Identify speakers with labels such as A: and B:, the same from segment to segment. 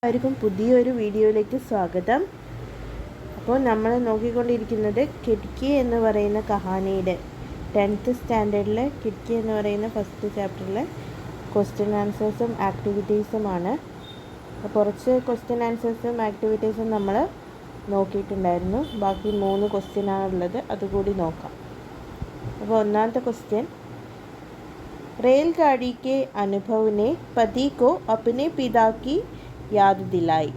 A: എല്ലാവർക്കും പുതിയൊരു വീഡിയോയിലേക്ക് സ്വാഗതം. അപ്പോൾ നമ്മൾ നോക്കിക്കൊണ്ടിരിക്കുന്നത് കിഡ്ക്കി എന്ന് പറയുന്ന കഹാനിയുടെ 10th സ്റ്റാൻഡേർഡിലെ കിഡ്ക്കി എന്ന് പറയുന്ന ഫസ്റ്റ് ചാപ്റ്ററിലെ ക്വസ്റ്റ്യൻ ആൻസേഴ്സും ആക്ടിവിറ്റീസുമാണ്. കുറച്ച് ക്വസ്റ്റ്യൻ ആൻസേഴ്സും ആക്ടിവിറ്റീസും നമ്മൾ നോക്കിയിട്ടുണ്ടായിരുന്നു. ബാക്കി 3 ക്വസ്റ്റ്യനാണുള്ളത്, അതുകൂടി നോക്കാം. അപ്പോൾ ഒന്നാമത്തെ ക്വസ്റ്റ്യൻ, रेलगाड़ी के अनुभव ने पति को अपने पिता की याद दिलाई,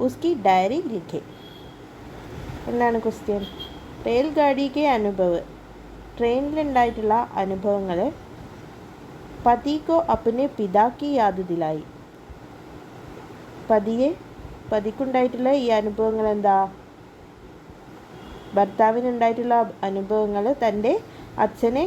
A: उसकी डायरी लिखे. എന്താണ് ക്വസ്റ്റ്യൻ? റെയിൽഗാഡി കെ അനുഭവ്, ട്രെയിനിലുണ്ടായിട്ടുള്ള അനുഭവങ്ങൾ, പതിക്കോ അപ്പനെ പിതാക്കി യാദ് ദിലായി, പതിക്കുണ്ടായിട്ടുള്ള ഈ അനുഭവങ്ങൾ എന്താ? ഭർത്താവിനുണ്ടായിട്ടുള്ള അനുഭവങ്ങൾ തൻ്റെ അച്ഛനെ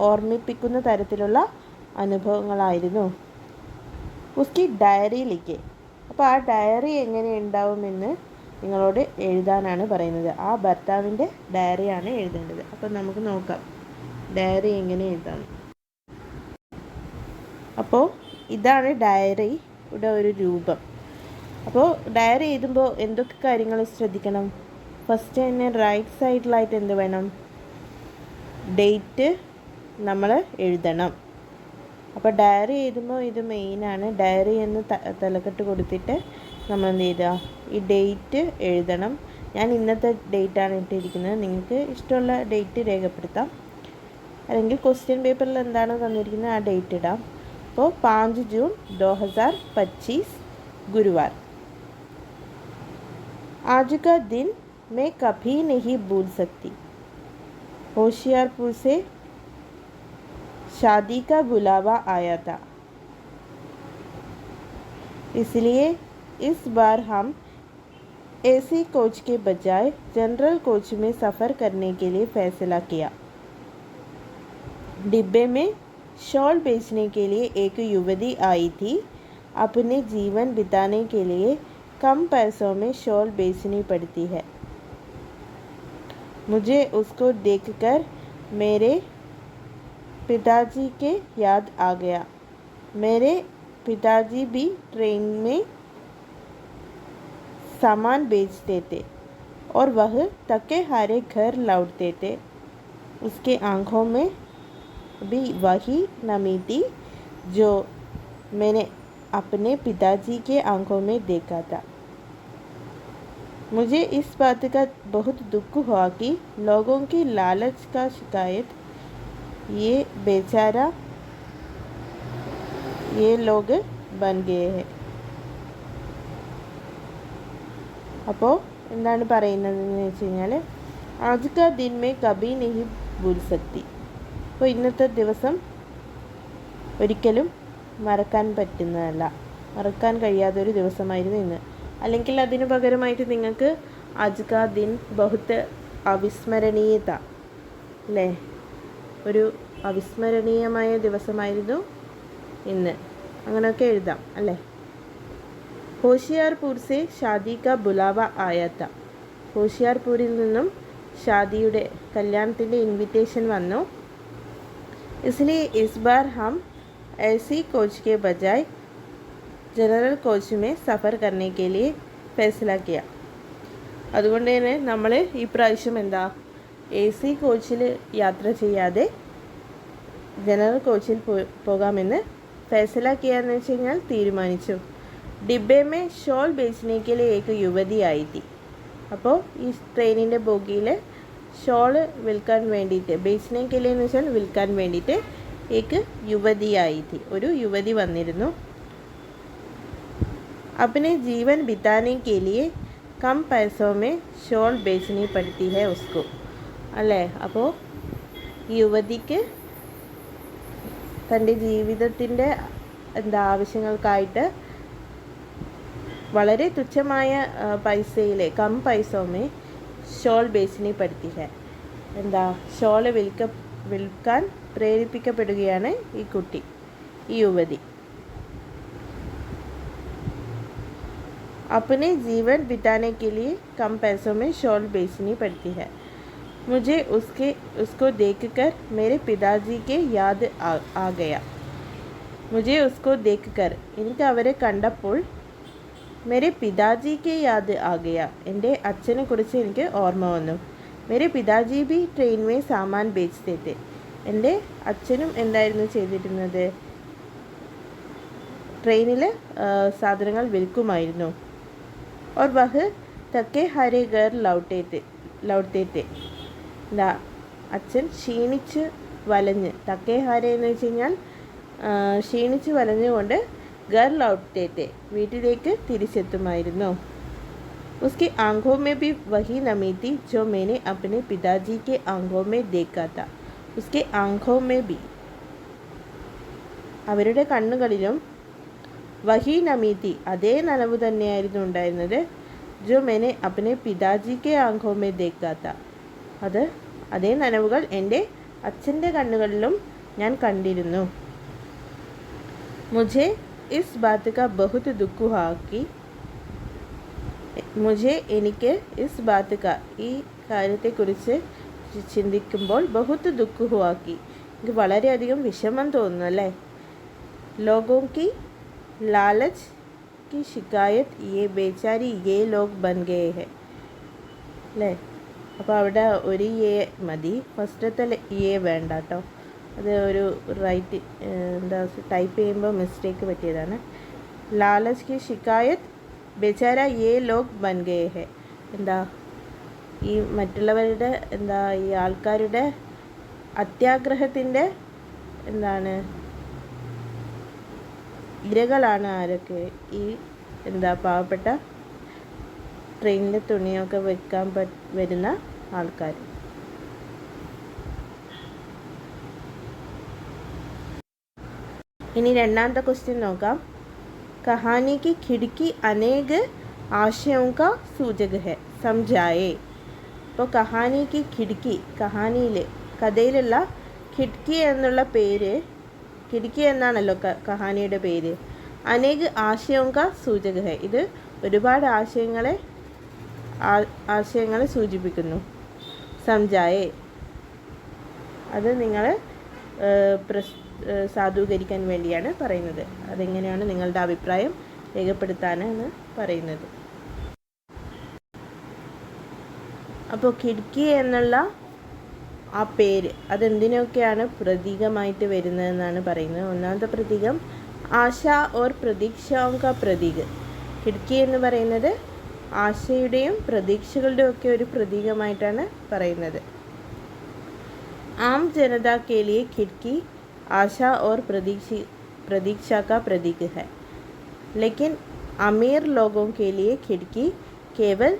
A: ഓർമ്മിപ്പിക്കുന്ന തരത്തിലുള്ള അനുഭവങ്ങളായിരുന്നു. ഉസ്കി ഡയറിയിലേക്ക്, അപ്പോൾ ആ ഡയറി എങ്ങനെ ഉണ്ടാവുമെന്ന് നിങ്ങളോട് എഴുതാനാണ് പറയുന്നത്. ആ ഭർത്താവിൻ്റെ ഡയറിയാണ് എഴുതേണ്ടത്. അപ്പോൾ നമുക്ക് നോക്കാം ഡയറി എങ്ങനെ എഴുതാം. അപ്പോൾ ഇതാണ് ഡയറിയുടെ ഒരു രൂപം. അപ്പോൾ ഡയറി എഴുതുമ്പോൾ എന്തൊക്കെ കാര്യങ്ങൾ ശ്രദ്ധിക്കണം? ഫസ്റ്റ് തന്നെ റൈറ്റ് സൈഡിലായിട്ട് എന്ത് വേണം? ഡേറ്റ് നമ്മൾ എഴുതണം. അപ്പോൾ ഡയറി എഴുതുമ്പോൾ ഇത് മെയിനാണ്. ഡയറി എന്ന് തലക്കെട്ട് കൊടുത്തിട്ട് നമ്മൾ എന്ത് ചെയ്യുക? ഈ ഡേറ്റ് എഴുതണം. ഞാൻ ഇന്നത്തെ ഡേറ്റാണ് ഇട്ടിരിക്കുന്നത്. നിങ്ങൾക്ക് ഇഷ്ടമുള്ള ഡേറ്റ് രേഖപ്പെടുത്താം, അല്ലെങ്കിൽ ക്വസ്റ്റ്യൻ പേപ്പറിൽ എന്താണോ തന്നിരിക്കുന്നത് ആ ഡേറ്റ് ഇടാം. അപ്പോൾ 5 ജൂൺ 2025 गुरुवार. आज का दिन मैं कभी नहीं भूल सकती. होशियारपुर से शादी का बुलावा आया था, इसलिए इस बार हम एसी कोच के बजाय जनरल कोच में सफ़र करने के लिए फ़ैसला किया. डिब्बे में शॉल बेचने के लिए एक युवती आई थी. अपने जीवन बिताने के लिए कम पैसों में शॉल बेचनी पड़ती है. मुझे उसको देखकर मेरे पिताजी के याद आ गया. मेरे पिताजी भी ट्रेन में सामान बेचते थे और वह थके हारे घर लौटते थे. उसके आँखों में भी वही नमी थी जो मैंने अपने पिताजी के आँखों में देखा था. मुझे इस बात का बहुत दुख हुआ कि लोगों की लालच का शिकायत ये बेचारा ये लोग बन गए हैं. അപ്പോൾ എന്താണ് പറയുന്നതെന്ന് വെച്ച് കഴിഞ്ഞാൽ, ആജ് കാ ദിൻ മേ കബി നഹി ഭൂൽ സക്തി. അപ്പോൾ ഇന്നത്തെ ദിവസം ഒരിക്കലും മറക്കാൻ പറ്റുന്നതല്ല, മറക്കാൻ കഴിയാത്തൊരു ദിവസമായിരുന്നു ഇന്ന്. അല്ലെങ്കിൽ അതിനു പകരമായിട്ട് നിങ്ങൾക്ക് ആജ് കാ ദിൻ ബഹുത്ത് അവിസ്മരണീയത അല്ലേ, ഒരു അവിസ്മരണീയമായ ദിവസമായിരുന്നു ഇന്ന്, അങ്ങനെയൊക്കെ എഴുതാം അല്ലേ. ഹോഷിയാർപൂർ സെ ഷാദി കാ ബുലാവ ആയാത്ത, ഹോഷിയാർപൂരിൽ നിന്നും ഷാദിയുടെ കല്യാണത്തിൻ്റെ ഇൻവിറ്റേഷൻ വന്നു. इसलिए इस बार हम ऐसी कोच के बजाय जनरल कोच में सफ़र करने के लिए फैसला किया. അതുകൊണ്ട് തന്നെ നമ്മൾ ഈ പ്രാവശ്യം എന്താ, AC കോച്ചിൽ യാത്ര ചെയ്യാതെ ജനറൽ കോച്ചിൽ പോകാമെന്ന് ഫൈസല കിയാന്ന് വെച്ച് കഴിഞ്ഞാൽ തീരുമാനിച്ചു. ഡിബ്ബെ മേ ഷോൾ ബേച്ചനേക്കിലെ ഏക യുവതി ആയി തീ. അപ്പോൾ ഈ ട്രെയിനിൻ്റെ ബോഗിയിൽ ഷോള് വിൽക്കാൻ വേണ്ടിയിട്ട്, ബേച്ചനേക്കിലെ എന്ന് വെച്ചാൽ വിൽക്കാൻ വേണ്ടിയിട്ട്, ഏക യുവതി ആയി തീ, ഒരു യുവതി വന്നിരുന്നു. अपने जीवन बिताने के लिए कम पैसों में शॉल बेचनी पड़ती है उसको അല്ലേ. അപ്പോൾ ഈ യുവതിക്ക് തൻ്റെ ജീവിതത്തിൻ്റെ ആവശ്യങ്ങൾക്കായിട്ട് വളരെ തുച്ഛമായ പൈസയിലെ കം പൈസോമേ ഷോൾ ബേച്ചിനെ പടുത്തി ഹെ, ഷോള് വിൽക്കാൻ പ്രേരിപ്പിക്കപ്പെടുകയാണ് ഈ കുട്ടി, ഈ യുവതി. अपने जीवन बिताने के लिए कम पैसों में शॉल बेचनी पड़ती है. मुझे उसको देखकर मेरे पिताजी के याद आ गया. मुझे उसको देखकर, എനിക്ക് അവരെ കണ്ടപ്പോൾ मेरे पिताजी के याद आ गया എൻ്റെ അച്ഛനെ കുറിച്ച് എനിക്ക് ഓർമ്മ വന്നു. मेरे पिताजी भी ट्रेन में सामान बेचते थे. എൻ്റെ അച്ഛനും എന്തായിരുന്നു ചെയ്തിരുന്നത്? ട്രെയിനിൽ സാധനങ്ങൾ വിൽക്കുമായിരുന്നു. और वह थके हारे घर लौटते थे. എന്താ അച്ഛൻ ക്ഷീണിച്ച് വലഞ്ഞ്, തക്കേ ഹാരെ എന്ന് വെച്ച് കഴിഞ്ഞാൽ ക്ഷീണിച്ച് വലഞ്ഞുകൊണ്ട് घर लौटते थे, വീട്ടിലേക്ക് തിരിച്ചെത്തുമായിരുന്നു. उसकी आंखों में भी वही नमी थी जो मैंने अपने पिताजी के आंखों में देखा था. उसके आंखों में भी അവരുടെ കണ്ണുകളിലും വഹി നമീതി അതേ നനവ് തന്നെയായിരുന്നു ഉണ്ടായിരുന്നത്. ജോ मैंने अपने पिताजी के आंखों में देखा था. അതേ നനവുകൾ എൻ്റെ അച്ഛൻ്റെ കണ്ണുകളിലും ഞാൻ കണ്ടിരുന്നു. मुझे इस बात का बहुत दुख हुआ कि എനിക്ക് ഇസ് ബാത്ത് ക ഈ കാര്യത്തെക്കുറിച്ച് ചിന്തിക്കുമ്പോൾ ബഹുത്ത് ദുഃഖ് ഹുവാക്കി എനിക്ക് വളരെയധികം വിഷമം തോന്നുന്നു അല്ലേ. ലോഗോं की लालच की शिकायत ये बेचारी ये लोग बन गए हैं അല്ലേ. അപ്പോൾ അവിടെ ഒരു എ മതി, ഫസ്റ്റത്തെ എ വേണ്ട കേട്ടോ. അത് ഒരു ടൈപ്പ് ചെയ്യുമ്പോൾ മിസ്റ്റേക്ക് പറ്റിയതാണ്. ലാലച്ച് കി ഷിക്കായത്ത് ബേചാര യേ ലോഗ് ബൻ ഗയേ ഹെ. ഈ മറ്റുള്ളവരുടെ ഈ ആൾക്കാരുടെ അത്യാഗ്രഹത്തിൻ്റെ ഇരകളാണ് ആരൊക്കെ? ഈ പാവപ്പെട്ട ട്രെയിനിൽ തുണിയൊക്കെ വെക്കാൻ വരുന്ന ആൾക്കാർ. ഇനി രണ്ടാമത്തെ ക്വസ്റ്റ്യൻ നോക്കാം. कहानी की खिड़की अनेक आशयों का सूचक है, समझाए. അപ്പോൾ കഹാനി കി ഖിഡ്ക്കി, കഹാനിയിൽ കഥയിലുള്ള ഖിഡ്ക്കി എന്നുള്ള പേര്, ഖിഡ്ക്കി എന്നാണല്ലോ കഹാനിയുടെ പേര്. അനേക ആശയോं का सूचक है, ഇത് ഒരുപാട് ആശയങ്ങളെ സൂചിപ്പിക്കുന്നു. സംജായേ, അത് നിങ്ങൾ സാധൂകരിക്കാൻ വേണ്ടിയാണ് പറയുന്നത്. അതെങ്ങനെയാണ് നിങ്ങളുടെ അഭിപ്രായം രേഖപ്പെടുത്താനെന്ന് പറയുന്നത്. അപ്പോൾ ഖിഡ്ക്കി എന്നുള്ള ആ പേര് അതെന്തിനൊക്കെയാണ് പ്രതീകമായിട്ട് വരുന്നതെന്നാണ് പറയുന്നത്. ഒന്നാമത്തെ പ്രതീകം ആശ ഓർ പ്രതീക്ഷാओं का പ്രതീക്. ഖിഡ്ക്കി എന്ന് പറയുന്നത് ആശയുടെയും പ്രതീക്ഷകളുടെയും ഒക്കെ ഒരു പ്രതീകമായിട്ടാണ് പറയുന്നത്. ആം ജനത के लिए खिड़की आशा और प्रतीक्षा का प्रतीक है, लेकिन अमीर लोगों के लिए खिड़की केवल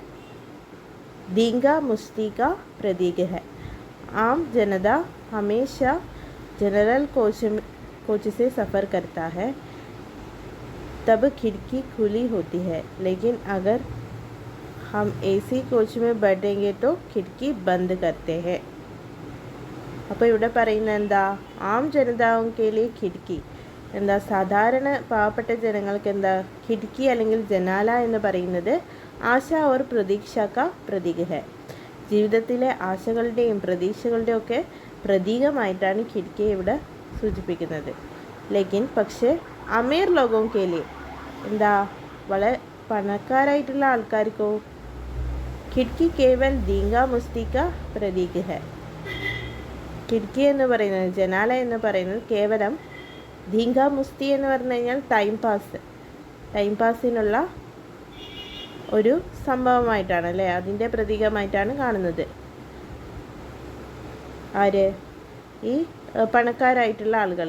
A: धींगा मुश्ती का प्रतीक है. आम जनता हमेशा जनरल कोच से सफ़र करता है, तब खिड़की खुली होती है, लेकिन अगर हम एसी कोच में बैठेंगे तो खिड़की बंद करते हैं. അപ്പോൾ ഇവിടെ പറയുന്നത് ആം ജനതാവുങ്കേലി ഖിഡ്ക്കി സാധാരണ പാവപ്പെട്ട ജനങ്ങൾക്ക് ഖിഡ്ക്കി അല്ലെങ്കിൽ ജനാല എന്ന് പറയുന്നത് ആശ ഓർ പ്രതീക്ഷ കാ പ്രതീക് ഹെ. ജീവിതത്തിലെ ആശകളുടെയും പ്രതീക്ഷകളുടെയും ഒക്കെ പ്രതീകമായിട്ടാണ് ഖിഡ്ക്കിയെ ഇവിടെ സൂചിപ്പിക്കുന്നത്. ലേക്കിൻ പക്ഷേ അമീർ ലോകോങ്കേലി വളരെ പണക്കാരായിട്ടുള്ള ആൾക്കാർക്കോ ഖിഡ്ക്കി കേവൽ ദീങ്കാ മുസ്തി കാ പ്രതീക് ഹെ. ഖിഡ്ക്കി എന്ന് പറയുന്നത്, ജനാല എന്ന് പറയുന്നത് കേവലം ധീങ്കാ മുസ്തി എന്ന് പറഞ്ഞു കഴിഞ്ഞാൽ ടൈം പാസിനുള്ള ഒരു സംഭവമായിട്ടാണ് അല്ലേ, അതിൻ്റെ പ്രതീകമായിട്ടാണ് കാണുന്നത്. ആര്? ഈ പണക്കാരായിട്ടുള്ള ആളുകൾ.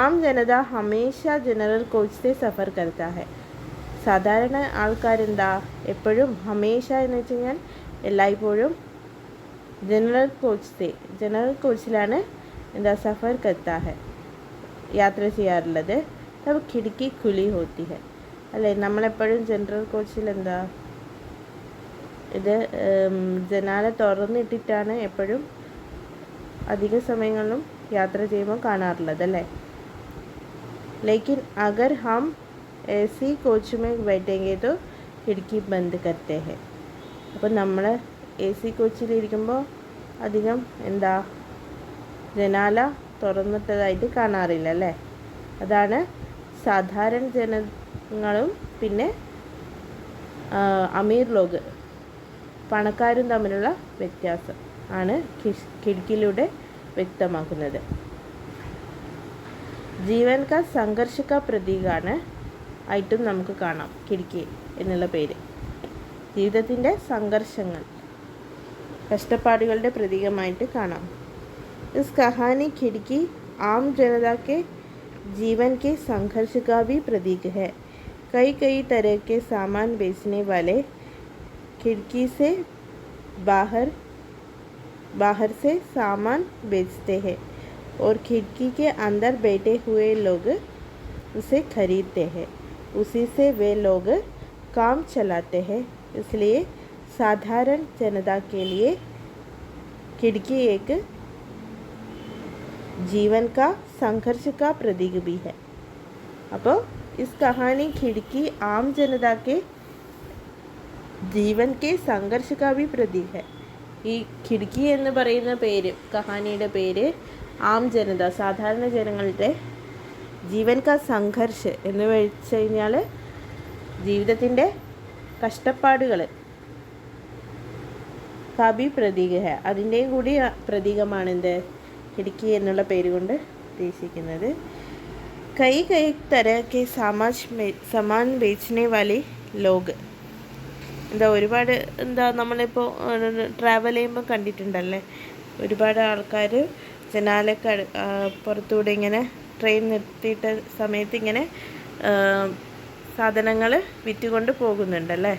A: ആം ജനത ഹമേശ ജനറൽ കോച്ച് സെ സഫർ കർത്താ ഹെ. സാധാരണ ആൾക്കാരെന്താ എപ്പോഴും ഹമേശ എന്ന് വെച്ച് കഴിഞ്ഞാൽ എല്ലായ്പ്പോഴും ജനറൽ കോച്ചിലാണ് സഫർ കർത്താ ഹെ, യാത്ര ചെയ്യാറുള്ളത്. അപ്പോൾ ഖിഡ്ക്കി ഖുലി ഹോത്തി ഹെ അല്ലേ. നമ്മളെപ്പോഴും ജനറൽ കോച്ചിൽ ഇത് ജനാല തുറന്നിട്ടിട്ടാണ് എപ്പോഴും അധിക സമയങ്ങളിലും യാത്ര ചെയ്യുമ്പോൾ കാണാറുള്ളത് അല്ലേ. ലേക്കിൻ അഗർ ഹം എസി കോച്ച് മേ ബൈഠേംഗെ തോ ഖിഡ്ക്കി ബന്ദ് കർത്തേ ഹെ. അപ്പോൾ നമ്മൾ എ സി കോച്ചിലിരിക്കുമ്പോൾ അധികം ജനാല തുറന്നിട്ടതായിട്ട് കാണാറില്ല അല്ലേ. അതാണ് സാധാരണ ജനങ്ങളും പിന്നെ അമീർ ലോഗ് പണക്കാരും തമ്മിലുള്ള വ്യത്യാസം ആണ് ഖിഡ്കിയിലൂടെ വ്യക്തമാക്കുന്നത്. ജീവൻ കാ സംഘർഷ കാ പ്രതീകാണ് ആയിട്ടും നമുക്ക് കാണാം ഖിഡ്കി എന്നുള്ള പേര്. ജീവിതത്തിൻ്റെ സംഘർഷങ്ങൾ, കഷ്ടപ്പാടുകളുടെ പ്രതീകമായിട്ട് കാണാം. इस कहानी खिड़की आम जनता के जीवन के संघर्ष का भी प्रतीक है. कई तरह के सामान बेचने वाले खिड़की से बाहर से सामान बेचते हैं और खिड़की के अंदर बैठे हुए लोग उसे खरीदते हैं. उसी से वे लोग काम चलाते हैं. इसलिए साधारण जनता के लिए खिड़की एक जीवन का संघर्ष का प्रतीक भी है. അപ്പോൾ इस कहानी खिड़की आम जनता के जीवन के संघर्ष का भी प्रतीक है. ഈ ഖിഡ്കി എന്ന് പറയുന്ന പേര്, കഹാനിയുടെ പേര് ആം ജനത, സാധാരണ ജനങ്ങളുടെ ജീവൻ കാ സംഘർഷ് എന്ന് വെച്ച് കഴിഞ്ഞാൽ ജീവിതത്തിൻ്റെ കഷ്ടപ്പാടുകൾ കാബി പ്രതീക ഹെ, അതിൻ്റെയും കൂടി പ്രതീകമാണ് എന്ത് ഖിഡ്കി എന്നുള്ള പേര് കൊണ്ട് ഉദ്ദേശിക്കുന്നത്. കൈ तरह के सामान बेचने वाले लोग, ഒരുപാട് നമ്മളിപ്പോൾ ട്രാവൽ ചെയ്യുമ്പോൾ കണ്ടിട്ടുണ്ടല്ലേ, ഒരുപാട് ആൾക്കാർ ജനാലക്ക് പുറത്തൂടെ ഇങ്ങനെ ട്രെയിൻ നിർത്തിയിട്ട സമയത്ത് ഇങ്ങനെ സാധനങ്ങൾ വിറ്റുകൊണ്ട് പോകുന്നുണ്ടല്ലേ.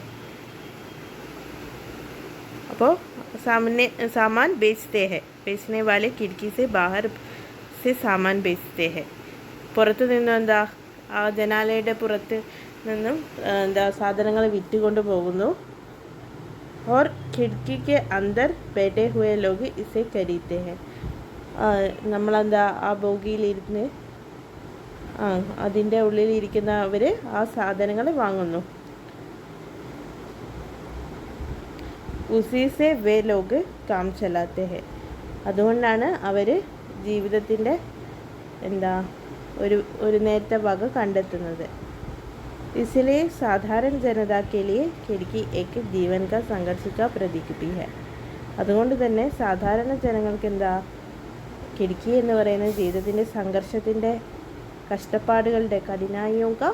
A: അപ്പോൾ सामान बेचते हैं, बेचने वाले खिड़की से बाहर से सामान बेचते हैं. പുറത്തു നിന്നും ആ ജനാലയുടെ പുറത്ത് നിന്നും സാധനങ്ങൾ വിറ്റുകൊണ്ട് പോകുന്നു. और खिड़की के अंदर बैठे हुए लोग इसे खरीदते हैं. ആ ബോഗിയിലിരുന്ന് അതിൻ്റെ ഉള്ളിലിരിക്കുന്നവർ ആ സാധനങ്ങൾ വാങ്ങുന്നു. उसी से वे लोग काम चलाते हैं. അതുകൊണ്ടാണ് അവർ ജീവിതത്തിൻ്റെ ഒരു നേരത്തെ വക കണ്ടെത്തുന്നത്. इसलिए साधारण जनता के लिए खिड़की एक जीवन का संघर्ष का प्रतीक भी है. അതുകൊണ്ട് തന്നെ സാധാരണ ജനങ്ങൾക്ക് ഖിഡ്കി എന്ന് പറയുന്നത് ജീവിതത്തിൻ്റെ സംഘർഷത്തിൻ്റെ, കഷ്ടപ്പാടുകളുടെ, കഠിനായിയും കാ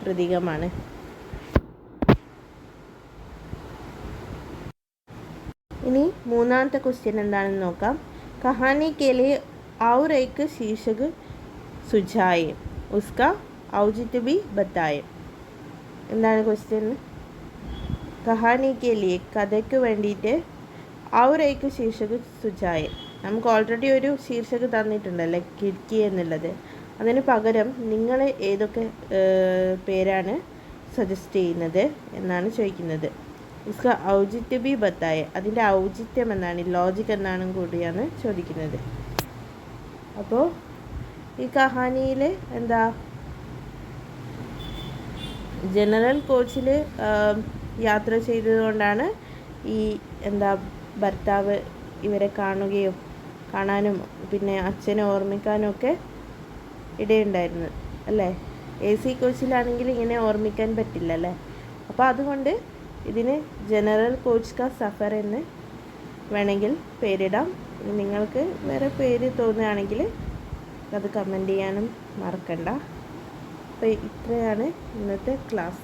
A: പ്രതീകമാണ്. ഇനി മൂന്നാമത്തെ ക്വസ്റ്റ്യൻ എന്താണെന്ന് നോക്കാം. കഹാനി കെ ലിയെ और एक शीर्षक सुझाए, उसका औचित्य भी बताए. എന്താണ് ക്വസ്റ്റ്യൻ? കഹാനി കെ ലിയെ, കഥയ്ക്ക് വേണ്ടിയിട്ട് और एक शीर्षक सुझाए. നമുക്ക് ഓൾറെഡി ഒരു ശീർഷക തന്നിട്ടുണ്ടല്ലേ ഖിഡ്കി എന്നുള്ളത്. അതിന് പകരം നിങ്ങൾ ഏതൊക്കെ പേരാണ് സജസ്റ്റ് ചെയ്യുന്നത് എന്നാണ് ചോദിക്കുന്നത്. ഉസ്ക ഔചിത്യ ബി ബത്തായ, അതിൻ്റെ ഔചിത്യം എന്നാണ്, ലോജിക് എന്നാണ് കൂടിയാണ് ചോദിക്കുന്നത്. അപ്പോൾ ഈ കഹാനിയിൽ ജനറൽ കോച്ചിൽ യാത്ര ചെയ്തതുകൊണ്ടാണ് ഈ ഭർത്താവ് ഇവരെ കാണാനും പിന്നെ അച്ഛനെ ഓർമ്മിക്കാനും ഒക്കെ ഇടയുണ്ടായിരുന്നത് അല്ലേ. AC കോച്ചിലാണെങ്കിൽ ഇങ്ങനെ ഓർമ്മിക്കാൻ പറ്റില്ല അല്ലേ. അപ്പോൾ അതുകൊണ്ട് ഇതിന് ജനറൽ കോച്ച് കാ സഫർ എന്ന് വേണമെങ്കിൽ പേരിടാം. നിങ്ങൾക്ക് വേറെ പേര് തോന്നുകയാണെങ്കിൽ അത് കമൻറ്റ് ചെയ്യാനും മറക്കണ്ട. അപ്പോൾ ഇത്രയാണ് ഇന്നത്തെ ക്ലാസ്.